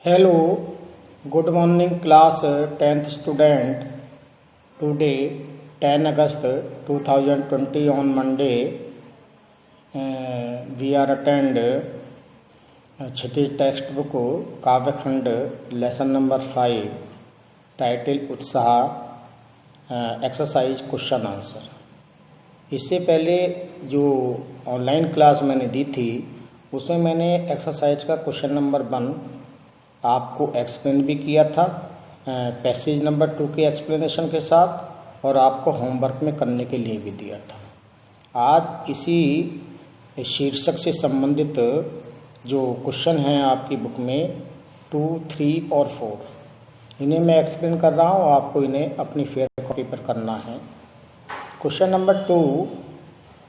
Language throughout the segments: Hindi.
Hello, good morning class 10th student. Today 10 August 2020 on Monday we are attend Kshitij text book Kavyakhand lesson number 5 title Utsah exercise question answer. इससे पहले जो ऑनलाइन क्लास मैंने दी थी उसमें मैंने एक्सरसाइज का क्वेश्चन नंबर 1 आपको एक्सप्लेन भी किया था पैसेज नंबर 2 के एक्सप्लेनेशन के साथ, और आपको होमवर्क में करने के लिए भी दिया था। आज इसी शीर्षक से संबंधित जो क्वेश्चन हैं आपकी बुक में 2, 3 और 4 इन्हें मैं एक्सप्लेन कर रहा हूँ, आपको इन्हें अपनी फेयर कॉपी पर करना है। क्वेश्चन नंबर 2,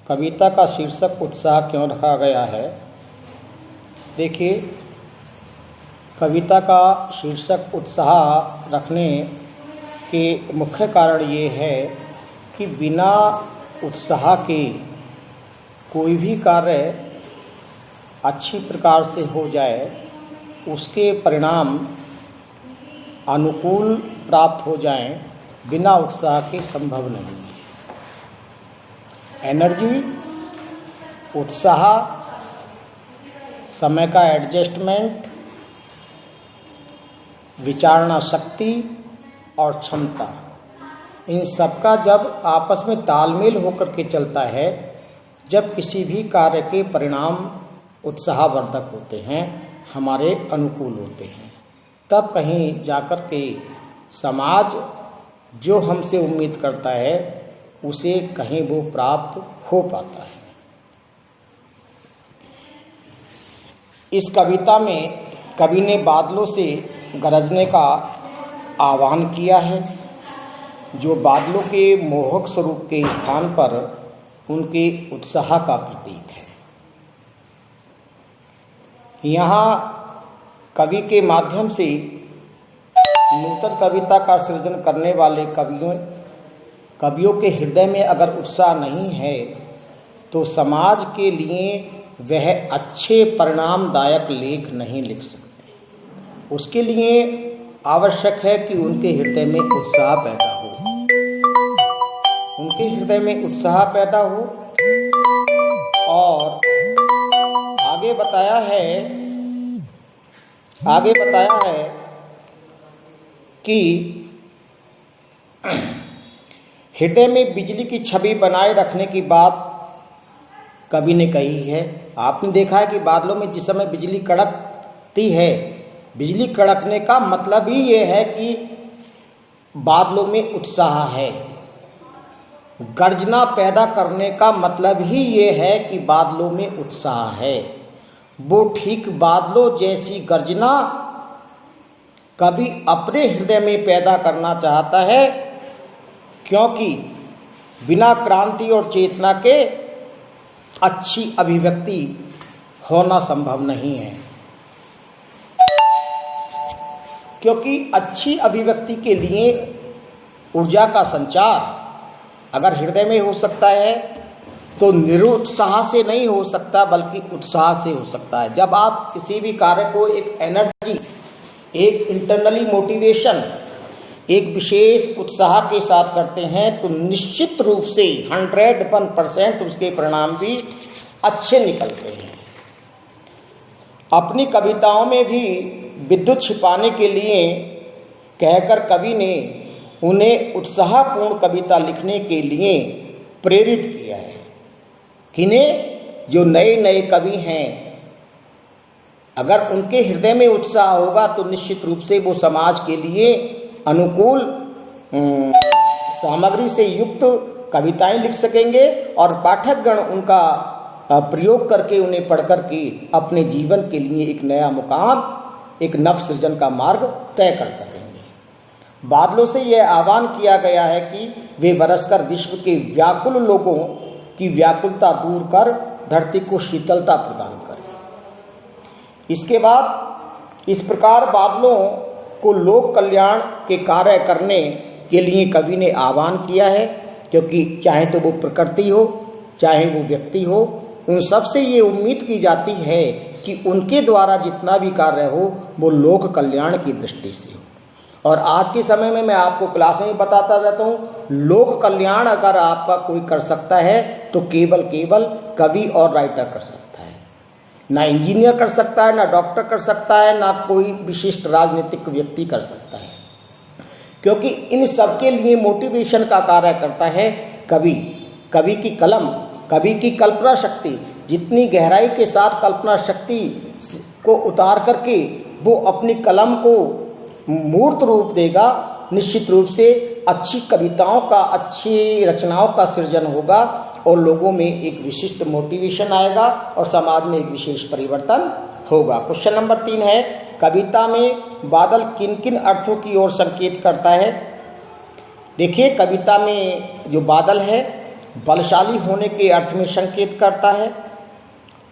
कविता का शीर्षक उत्साह क्यों रखा गया है? देखिए, कविता का शीर्षक उत्साह रखने के मुख्य कारण ये है कि बिना उत्साह के कोई भी कार्य अच्छी प्रकार से हो जाए उसके परिणाम अनुकूल प्राप्त हो जाएं, बिना उत्साह के संभव नहीं है। एनर्जी, उत्साह, समय का एडजस्टमेंट, विचारणा शक्ति और क्षमता, इन सबका जब आपस में तालमेल होकर के चलता है, जब किसी भी कार्य के परिणाम उत्साहवर्धक होते हैं, हमारे अनुकूल होते हैं, तब कहीं जाकर के समाज जो हमसे उम्मीद करता है उसे कहीं वो प्राप्त हो पाता है। इस कविता में कवि ने बादलों से गरजने का आह्वान किया है, जो बादलों के मोहक स्वरूप के स्थान पर उनके उत्साह का प्रतीक है। यहाँ कवि के माध्यम से नूतन कविता का सृजन करने वाले कवियों के हृदय में अगर उत्साह नहीं है तो समाज के लिए वह अच्छे परिणामदायक लेख नहीं लिख सकते। उसके लिए आवश्यक है कि उनके हृदय में उत्साह पैदा हो, उनके हृदय में उत्साह पैदा हो। और आगे बताया है कि हृदय में बिजली की छवि बनाए रखने की बात कवि ने कही है। आपने देखा है कि बादलों में जिस समय बिजली कड़कती है, बिजली कड़कने का मतलब ही ये है कि बादलों में उत्साह है। गर्जना पैदा करने का मतलब ही ये है कि बादलों में उत्साह है। वो ठीक बादलों जैसी गर्जना कभी अपने हृदय में पैदा करना चाहता है, क्योंकि बिना क्रांति और चेतना के अच्छी अभिव्यक्ति होना संभव नहीं है। क्योंकि अच्छी अभिव्यक्ति के लिए ऊर्जा का संचार अगर हृदय में हो सकता है तो निरुत्साह से नहीं हो सकता, बल्कि उत्साह से हो सकता है। जब आप किसी भी कार्य को एक एनर्जी, एक इंटरनली मोटिवेशन, एक विशेष उत्साह के साथ करते हैं तो निश्चित रूप से 101% उसके परिणाम भी अच्छे निकलते हैं। अपनी कविताओं में भी विद्युत छिपाने के लिए कहकर कवि ने उन्हें उत्साहपूर्ण कविता लिखने के लिए प्रेरित किया है। किन्हें? जो नए नए कवि हैं। अगर उनके हृदय में उत्साह होगा तो निश्चित रूप से वो समाज के लिए अनुकूल सामग्री से युक्त कविताएं लिख सकेंगे, और पाठकगण उनका प्रयोग करके उन्हें पढ़कर के अपने जीवन के लिए एक नया मुकाम, एक नव सृजन का मार्ग तय कर सकेंगे। बादलों से यह आह्वान किया गया है कि वे बरसकर विश्व के व्याकुल लोगों की व्याकुलता दूर कर धरती को शीतलता प्रदान करें। इसके बाद इस प्रकार बादलों को लोक कल्याण के कार्य करने के लिए कवि ने आह्वान किया है, क्योंकि चाहे तो वो प्रकृति हो, चाहे वो व्यक्ति हो, उन सब से ये उम्मीद की जाती है कि उनके द्वारा जितना भी कार्य हो वो लोक कल्याण की दृष्टि से हो। और आज के समय में मैं आपको क्लास में बताता रहता हूँ, लोक कल्याण अगर आपका कोई कर सकता है तो केवल कवि और राइटर कर सकता है। ना इंजीनियर कर सकता है, ना डॉक्टर कर सकता है, ना कोई विशिष्ट राजनीतिक व्यक्ति कर सकता है, क्योंकि इन सब के लिए मोटिवेशन का कार्य करता है कवि। कवि की कलम, कवि की कल्पना शक्ति, जितनी गहराई के साथ कल्पना शक्ति को उतार करके वो अपनी कलम को मूर्त रूप देगा, निश्चित रूप से अच्छी कविताओं का, अच्छी रचनाओं का सृजन होगा और लोगों में एक विशिष्ट मोटिवेशन आएगा और समाज में एक विशेष परिवर्तन होगा। क्वेश्चन नंबर 3 है, कविता में बादल किन किन अर्थों की ओर संकेत करता है? देखिए, कविता में जो बादल है बलशाली होने के अर्थ में संकेत करता है,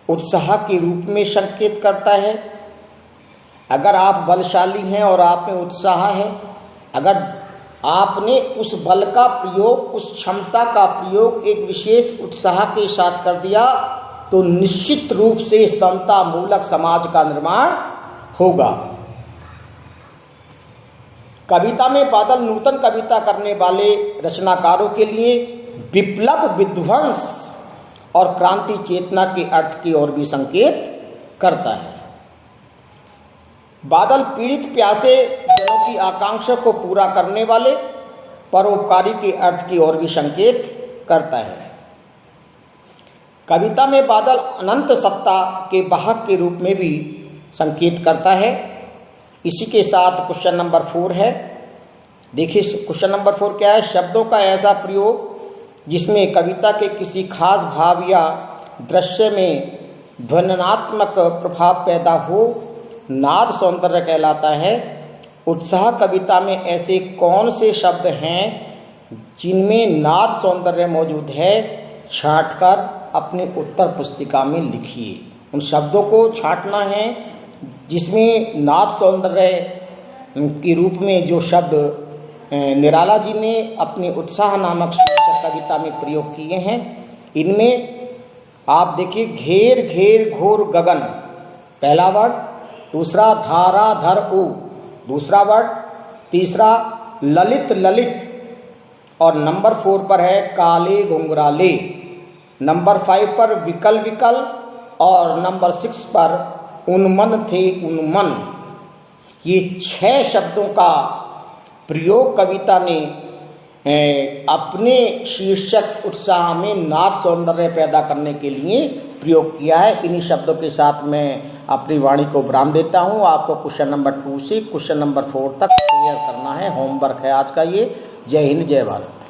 उत्साह के रूप में संकेत करता है। अगर आप बलशाली हैं और आप में उत्साह है, अगर आपने उस बल का प्रयोग, उस क्षमता का प्रयोग एक विशेष उत्साह के साथ कर दिया तो निश्चित रूप से समता मूलक समाज का निर्माण होगा। कविता में बादल नूतन कविता करने वाले रचनाकारों के लिए विप्लव, विध्वंस और क्रांति चेतना के अर्थ की ओर भी संकेत करता है। बादल पीड़ित प्यासे जनों की आकांक्षा को पूरा करने वाले परोपकारी के अर्थ की ओर भी संकेत करता है। कविता में बादल अनंत सत्ता के वाहक के रूप में भी संकेत करता है। इसी के साथ क्वेश्चन नंबर 4 है। देखिए क्वेश्चन नंबर 4 क्या है? शब्दों का ऐसा प्रयोग जिसमें कविता के किसी खास भाव या दृश्य में ध्वन्यात्मक प्रभाव पैदा हो, नाद सौंदर्य कहलाता है। उत्साह कविता में ऐसे कौन से शब्द हैं जिनमें नाद सौंदर्य मौजूद है? छांटकर अपनी उत्तर पुस्तिका में लिखिए। उन शब्दों को छांटना है जिसमें नाद सौंदर्य के रूप में जो शब्द निराला जी ने अपनी उत्साह नामक शीर्षक कविता में प्रयोग किए हैं। इनमें आप देखिए, घेर घेर घोर गगन पहला वर्ड, दूसरा धारा धर उ दूसरा वर्ड, तीसरा ललित ललित, और नंबर 4 पर है काले घुंघराले, नंबर 5 पर विकल विकल और नंबर 6 पर उन्मन थे उन्मन। ये 6 शब्दों का प्रयोग कविता ने अपने शीर्षक उत्साह में नाद सौंदर्य पैदा करने के लिए प्रयोग किया है। इन्हीं शब्दों के साथ मैं अपनी वाणी को विराम देता हूँ। आपको क्वेश्चन नंबर 2 से क्वेश्चन नंबर 4 तक क्लियर करना है, होमवर्क है आज का ये। जय हिंद, जय भारत।